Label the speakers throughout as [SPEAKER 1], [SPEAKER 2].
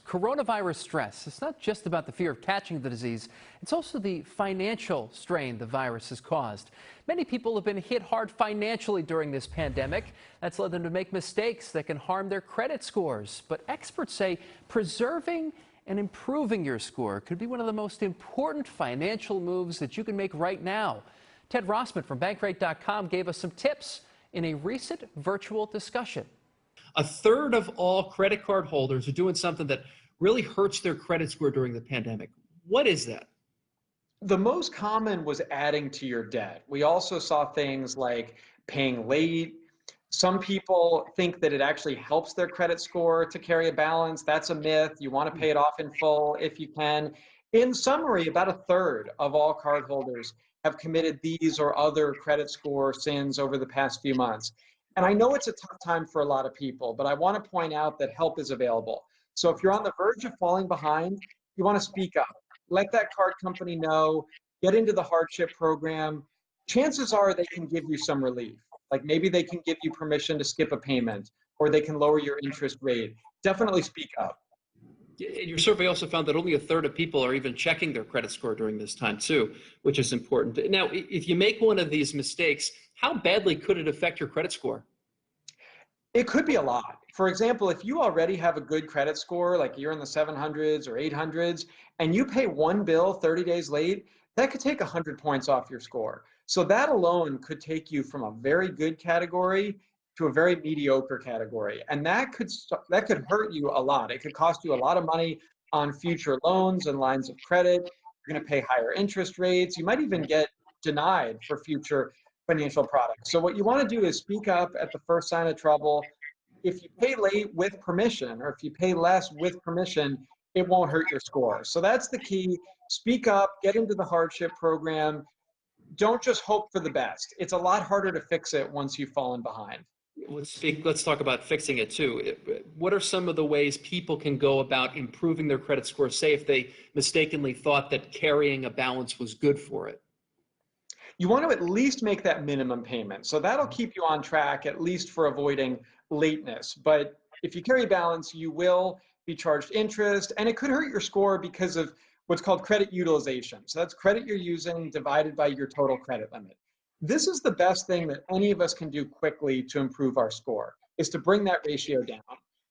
[SPEAKER 1] Coronavirus stress. It's not just about the fear of catching the disease. It's also the financial strain the virus has caused. Many people have been hit hard financially during this pandemic. That's led them to make mistakes that can harm their credit scores. But experts say preserving and improving your score could be one of the most important financial moves that you can make right now. Ted Rossman from bankrate.com gave us some tips in a recent virtual discussion.
[SPEAKER 2] A third of all credit card holders are doing something that really hurts their credit score during the pandemic. What is that?
[SPEAKER 3] The most common was adding to your debt. We also saw things like paying late. Some people think that it actually helps their credit score to carry a balance. That's a myth. You want to pay it off in full if you can. In summary, about a third of all cardholders have committed these or other credit score sins over the past few months. And I know it's a tough time for a lot of people, but I want to point out that help is available. So if you're on the verge of falling behind, you want to speak up. Let that card company know, get into the hardship program. Chances are they can give you some relief. Like maybe they can give you permission to skip a payment, or they can lower your interest rate. Definitely speak up.
[SPEAKER 2] Your survey also found that only a third of people are even checking their credit score during this time too, which is important. Now, if you make one of these mistakes, how badly could it affect your credit score?
[SPEAKER 3] It could be a lot. For example, if you already have a good credit score, like you're in the 700s or 800s, and you pay one bill 30 days late, that could take 100 points off your score. So that alone could take you from a very good category to a very mediocre category. And that could hurt you a lot. It could cost you a lot of money on future loans and lines of credit. You're going to pay higher interest rates. You might even get denied for future financial products. So what you want to do is speak up at the first sign of trouble. If you pay late with permission, or if you pay less with permission, it won't hurt your score. So that's the key. Speak up, get into the hardship program. Don't just hope for the best. It's a lot harder to fix it once you've fallen behind.
[SPEAKER 2] Let's talk about fixing it too. What are some of the ways people can go about improving their credit score, say if they mistakenly thought that carrying a balance was good for it?
[SPEAKER 3] You want to at least make that minimum payment. So that'll keep you on track, at least for avoiding lateness. But if you carry a balance, you will be charged interest, and it could hurt your score because of what's called credit utilization. So that's credit you're using divided by your total credit limit. This is the best thing that any of us can do quickly to improve our score, is to bring that ratio down.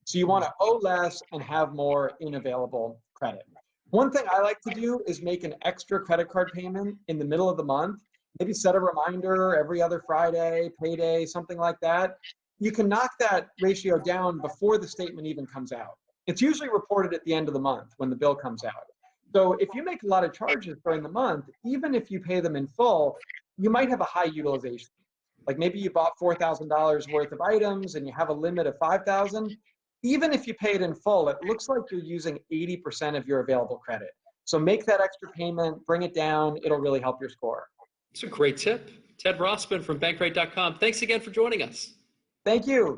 [SPEAKER 3] So you want to owe less and have more in available credit. One thing I like to do is make an extra credit card payment in the middle of the month. Maybe set a reminder every other Friday, payday, something like that. You can knock that ratio down before the statement even comes out. It's usually reported at the end of the month when the bill comes out. So if you make a lot of charges during the month, even if you pay them in full, you might have a high utilization. Like maybe you bought $4,000 worth of items and you have a limit of $5,000. Even if you pay it in full, it looks like you're using 80% of your available credit. So make that extra payment, bring it down. It'll really help your score.
[SPEAKER 2] It's a great tip. Ted Rossman from bankrate.com. Thanks again for joining us.
[SPEAKER 3] Thank you.